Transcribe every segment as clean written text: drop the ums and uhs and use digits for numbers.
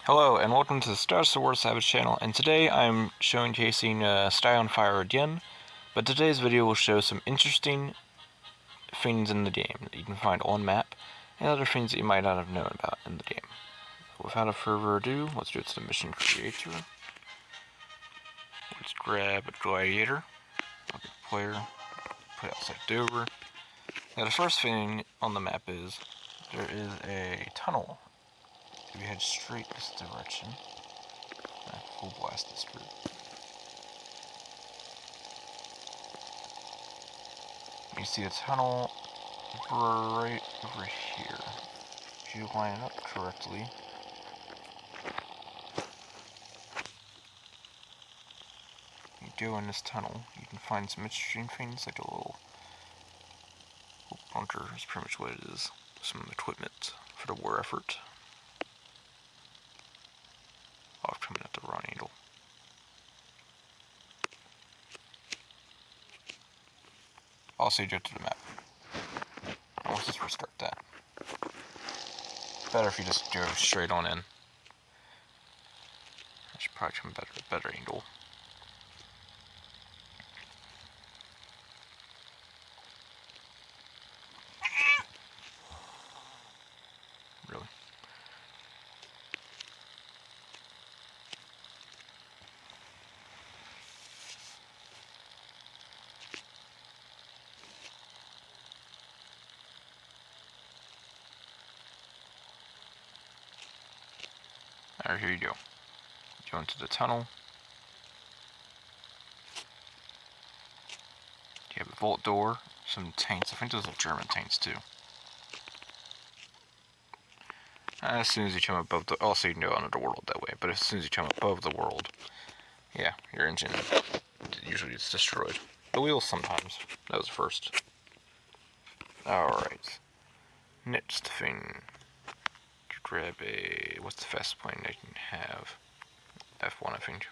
Hello and welcome to the Stars of War Savage channel, and today I'm showcasing Sky on Fire again, but today's video will show some interesting things in the game that you can find on map, and other things that you might not have known about in the game. Without further ado, let's go to the mission creator. Let's grab a gladiator, a good player, put outside Dover. Now the first thing on the map is, there is a tunnel. If you head straight this direction, full blast this through. You see a tunnel right over here. If you line it up correctly, you go in this tunnel, you can find some interesting things like a little bunker is pretty much what it is. Some equipment for the war effort. Off coming at the wrong angle. Also, you go to the map. Let's just restart that. Better if you just go straight on in. I should probably come at a better angle. Really? Alright, here you go. Go into the tunnel. You have a vault door, some tanks. I think those are German tanks too. As soon as you come above the, also you can go under the world that way, but as soon as you come above the world, yeah, your engine usually gets destroyed. The wheels sometimes. That was first. Alright. Next thing. Grab a, what's the fastest plane I can have? F1, I think.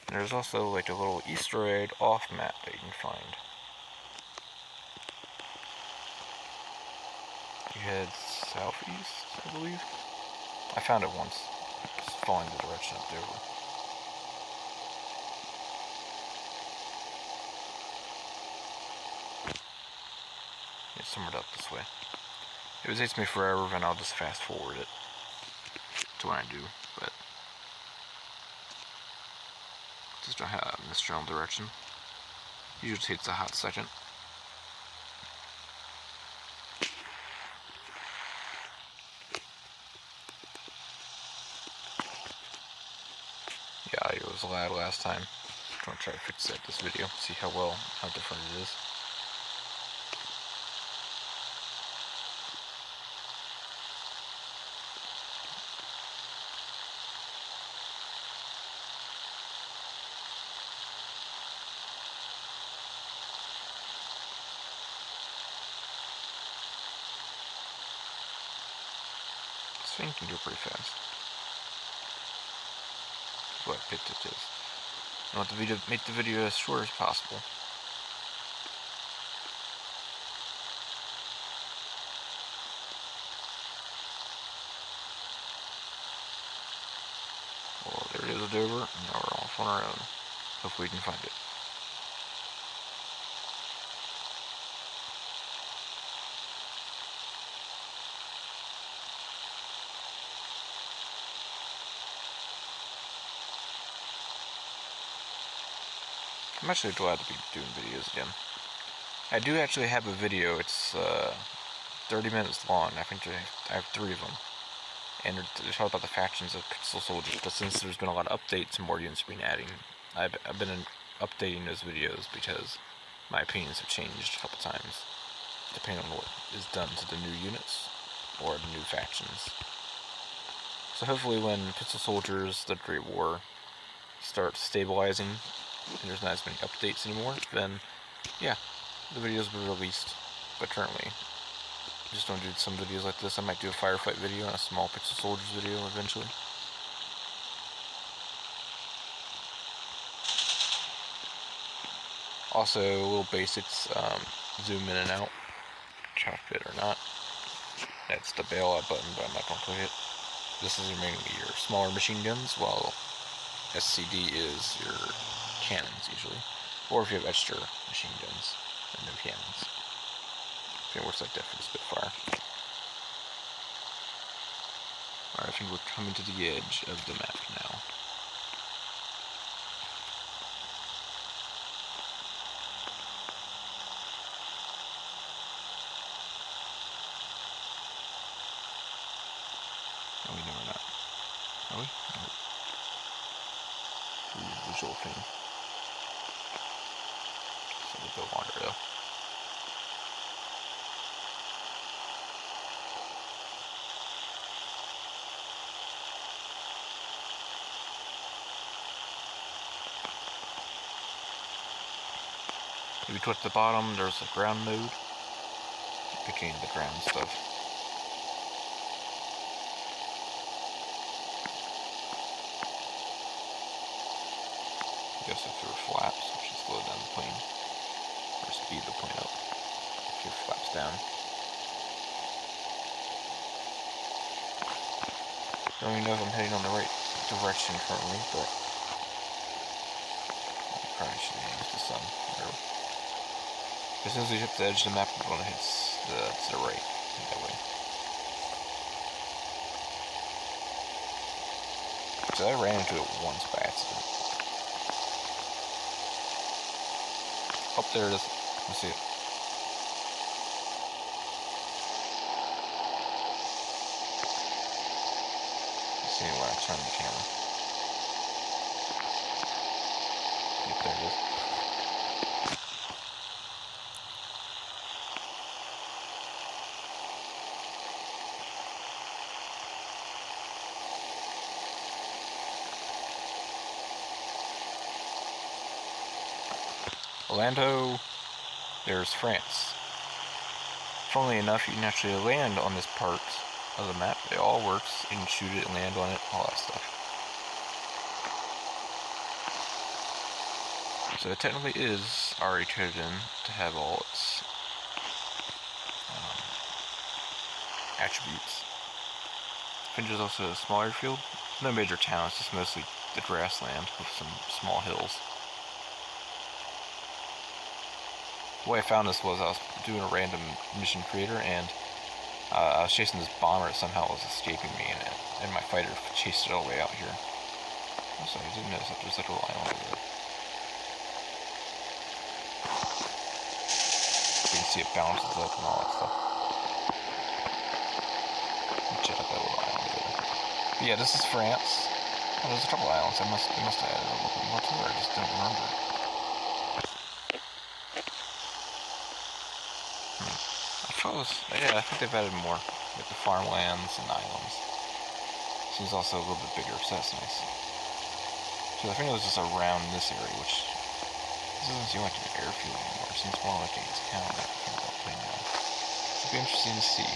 There's also like a little Easter egg off map that you can find. You head southeast, I believe. I found it once. Just following the direction of Dover. It's somewhere up this way. If it takes me forever, then I'll just fast forward it to when I do, but just don't have in this general direction. Usually takes a hot second. Yeah, audio was loud last time. I'm gonna try to fix that this video, see how different it is. This thing can go pretty fast. That's what I picked it is. I want to make the video as short as possible. Well, there it is, Dover, and now we're off on our own. Hopefully we can find it. I'm actually glad to be doing videos again. I do actually have a video. It's 30 minutes long. I think I have 3 of them. And they're talking about the factions of Pixel Soldiers. But since there's been a lot of updates and more units have been adding, I've been updating those videos because my opinions have changed a couple times, depending on what is done to the new units or the new factions. So hopefully when Pixel Soldiers, the Great War, starts stabilizing and there's not as many updates anymore, then yeah, the videos will be released. But currently, I just don't do some videos like this. I might do a firefight video and a small Pixel Soldiers video eventually. Also, little basics, zoom in and out, cockpit or not. That's the bailout button, but I'm not going to click it. This is mainly your smaller machine guns, while SCD is your cannons usually. Or if you have extra machine guns and no cannons. It works like that for the Spitfire. Alright, I think we're coming to the edge of the map now. Oh, we know we're not. Are we? No. Ooh, visual thing. So we'll go longer though. If you go to the bottom, there's a ground mode. Picking the ground stuff. I guess if there were flaps, which should slow down the plane. Or speed the plane up. If your flaps down. Don't even know if I'm heading on the right direction currently, but I probably should use the sun. As soon as we hit the edge of the map, we're going to hit to the right. That way. So I ran into it once by accident. Oh, there it is. Let's see it. Let's see when I turn the camera. Yep, there it is. Orlando, there's France. Funnily enough, you can actually land on this part of the map. It all works. You can shoot it and land on it, all that stuff. So it technically is already coded in to have all its attributes. I think there's also a smaller field. No major town, it's just mostly the grassland with some small hills. The way I found this was I was doing a random mission creator and I was chasing this bomber that somehow was escaping me and my fighter chased it all the way out here. I'm sorry, I didn't notice that there's like a little island over there. You can see it bounces up and all that stuff. Check out that little island over there. But yeah, this is France. Oh, there's a couple islands. They must have added a little bit more to it. I just don't remember. Yeah, I think they've added more, like the farmlands and islands. Seems also a little bit bigger, so that's nice. So I think it was just around this area, which this doesn't seem like an airfield anymore. It seems more like a town that I think about playing now. It'll be interesting to see.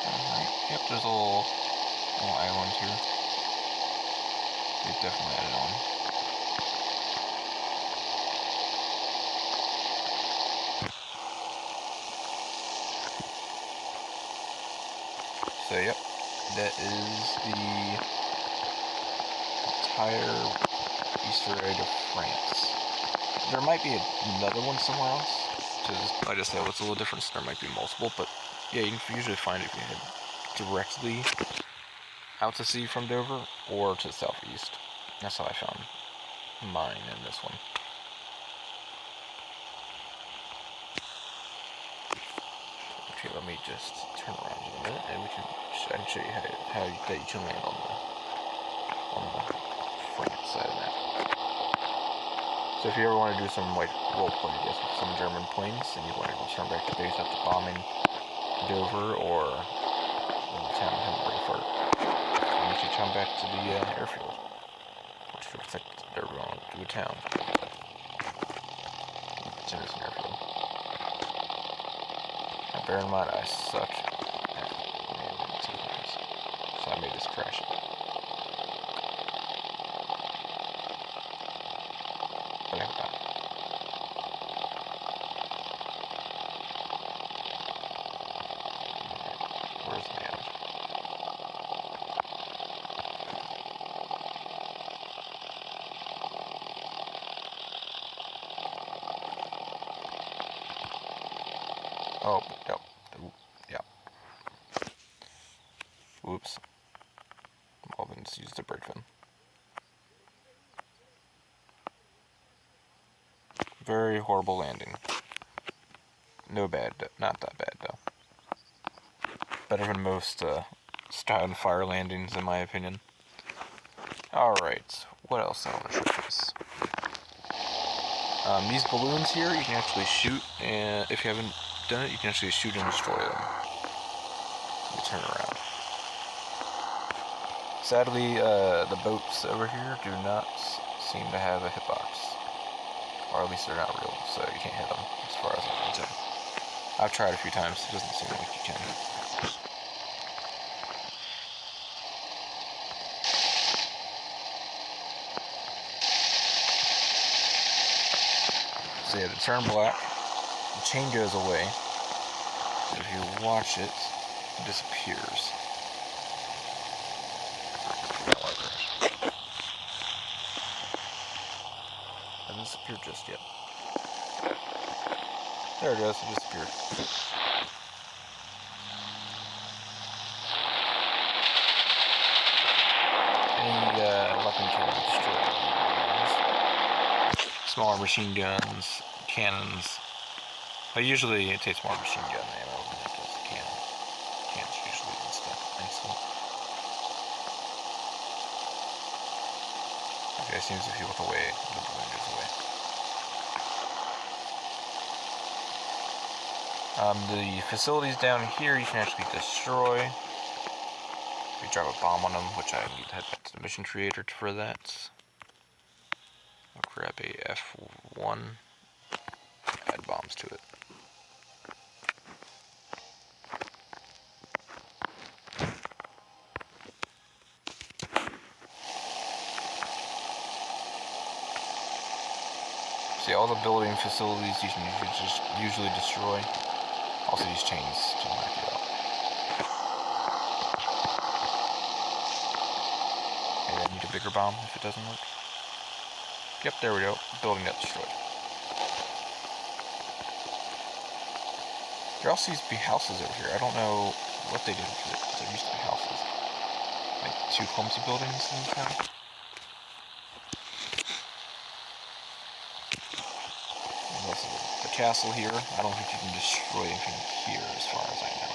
Alright, yep, there's a little island here. They definitely added on. So yep, that is the entire Easter egg of France. There might be another one somewhere else. Just, like I said, it's a little different, so there might be multiple, but yeah, you can usually find it if you head directly out to sea from Dover or to the southeast. That's how I found mine in this one. Okay, let me just turn around in a minute, and I can show you how that you can land on the front side of that. So if you ever want to do some like roleplay, I guess, with some German planes, and you want to return back to base after bombing Dover or the town of Hamburg, you should come back to the airfield, which looks like they're going to a town. It's an airfield. Now bear in mind, I suck at naming these things, so I made this crash it. But I hope not. Where's the damage? Oh, yep. Yep. Whoops. Melvin's used the brake fin. Very horrible landing. No bad, not that bad though. Better than most style and fire landings in my opinion. Alright, what else I want to show you guys? These balloons here, you can actually shoot, and if you haven't done it, you can actually shoot and destroy them. You turn around. Sadly, the boats over here do not seem to have a hitbox. Or at least they're not real, so you can't hit them, as far as I can tell. I've tried a few times, it doesn't seem like you can. So yeah, to turn black, the chain goes away. If you watch it, it disappears. Hasn't disappeared just yet. There it goes, it disappeared. Any weapon can be destroyed. Smaller machine guns, cannons. But usually it takes more machine gun ammo than it does cannon. Cannons usually instant. Okay, it seems if you look away, the balloon goes away. The facilities down here you can actually destroy. If you drop a bomb on them, which I need to head back to the mission creator for that. I'll grab a F1, add bombs to it. See, all the building facilities you can just usually destroy. Also these chains to knock it out. Maybe I need a bigger bomb if it doesn't work. Yep, there we go. Building got destroyed. There also used to be houses over here. I don't know what they did with it, but there used to be houses. Like 2 clumsy buildings in the town. The castle here, I don't think you can destroy anything here as far as I know.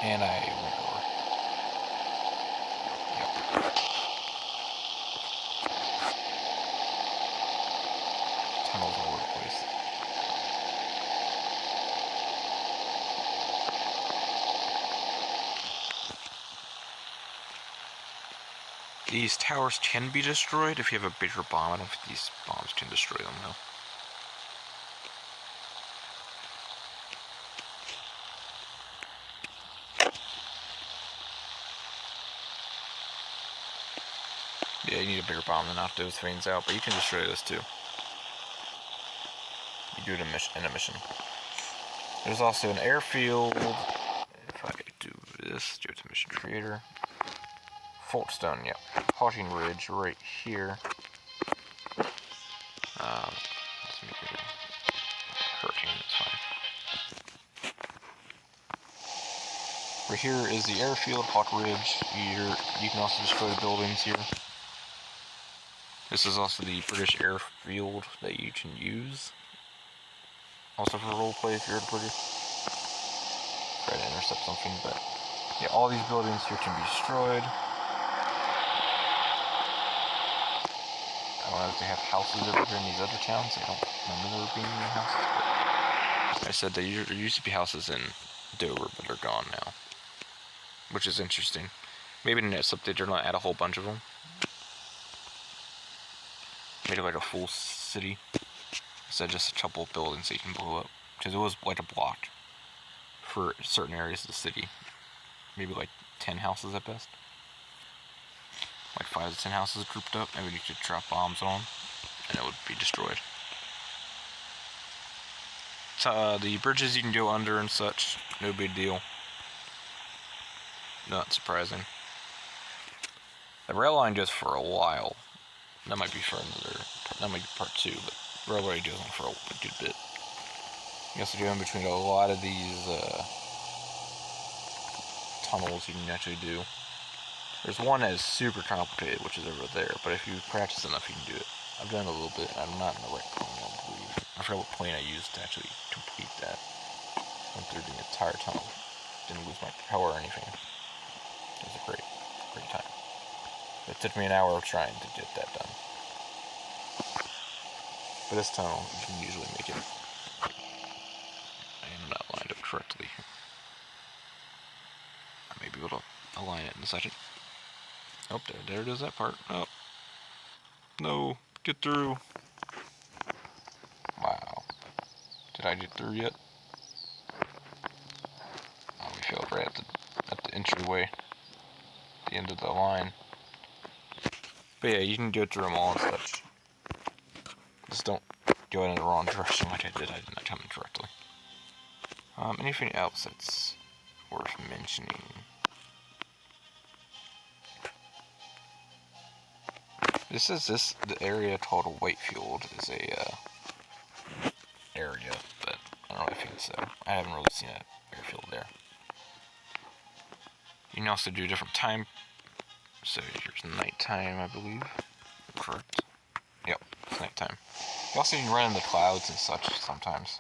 And I went over. Yep. Tunnels all over the place. These towers can be destroyed if you have a bigger bomb. I don't think these bombs can destroy them though. Yeah, you need a bigger bomb to knock those things out, but you can destroy this too. You do it in a mission. There's also an airfield. If I do this, do it to mission creator. Folkstone, yep. Hawking Ridge right here. Let's make it a hurricane, that's fine. Right here is the airfield, Hawk Ridge. You can also destroy the buildings here. This is also the British airfield that you can use. Also for roleplay if you're at British. Try to intercept something, but yeah, all these buildings here can be destroyed. I don't know if they have houses over here in these other towns. I don't remember there being any houses, but I said there used to be houses in Dover, but they're gone now. Which is interesting. Maybe in the next update they're gonna add a whole bunch of them. Made it like a full city. Instead of just a couple of buildings that you can blow up. Because it was like a block. for certain areas of the city. Maybe like 10 houses at best. Like 5 to 10 houses grouped up, and we could drop bombs on them, and it would be destroyed. So, the bridges you can go under and such, no big deal. Not surprising. The rail line goes for a while. That might be for another. That might be part 2, but railway goes on for a good bit. You also go in between a lot of these tunnels you can actually do. There's one that is super complicated, which is over there, but if you practice enough, you can do it. I've done it a little bit, and I'm not in the right plane, I don't believe. I forgot what plane I used to actually complete that. Went through the entire tunnel. Didn't lose my power or anything. It was a great time. It took me an hour of trying to get that done. But this tunnel, you can usually make it. I am not lined up correctly. I may be able to align it in a second. Oh, there it is, that part. Oh. No, get through. Wow. Did I get through yet? Oh, we failed right at the entryway. The end of the line. But yeah, you can go through them all and such. Just don't go in the wrong direction like I did. I did not come in correctly. Anything else that's worth mentioning? The area called Whitefield is a area, but I don't really think so. I haven't really seen an airfield there. You can also do different time. So here's nighttime, I believe. Correct. Yep, it's nighttime. You also can run in the clouds and such sometimes.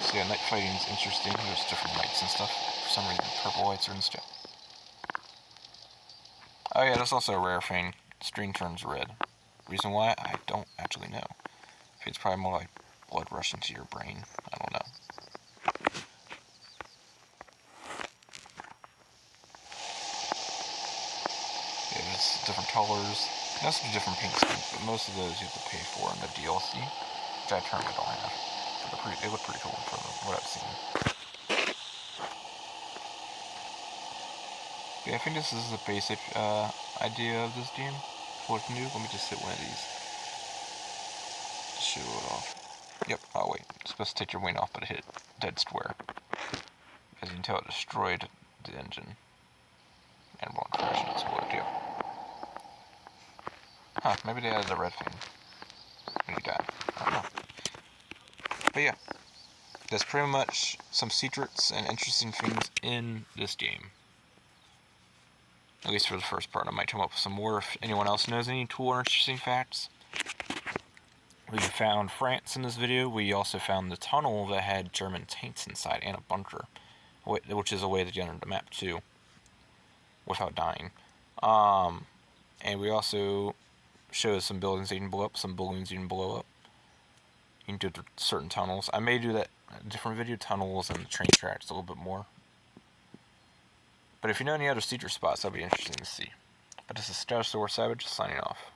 So yeah, night fighting is interesting. There's different lights and stuff. For some reason, purple lights are in the sky. Oh yeah, that's also a rare thing. Screen turns red. Reason why? I don't actually know. It's probably more like blood rushing to your brain. I don't know. Yeah, there's different colors. You also do different paint schemes, but most of those you have to pay for in the DLC, which I currently don't have. But they look pretty cool for what I've seen. Yeah, I think this is the basic idea of this game. What to do? Let me just hit one of these. Show it off. Yep, oh wait, it's supposed to take your wing off, but it hit dead square. As you can tell, it destroyed the engine. And won't crash and explode, yep. Huh, maybe they added a red thing. When you die. I don't know. But yeah, there's pretty much some secrets and interesting things in this game. At least for the first part. I might come up with some more if anyone else knows any cool or interesting facts. We found France in this video. We also found the tunnel that had German tanks inside and a bunker, which is a way to get under the map too, without dying. And we also showed some buildings you can blow up, some balloons you can blow up. You can do certain tunnels. I may do that different video, tunnels and the train tracks a little bit more. But if you know any other secret spots, that'd be interesting to see. But this is Star Savage signing off.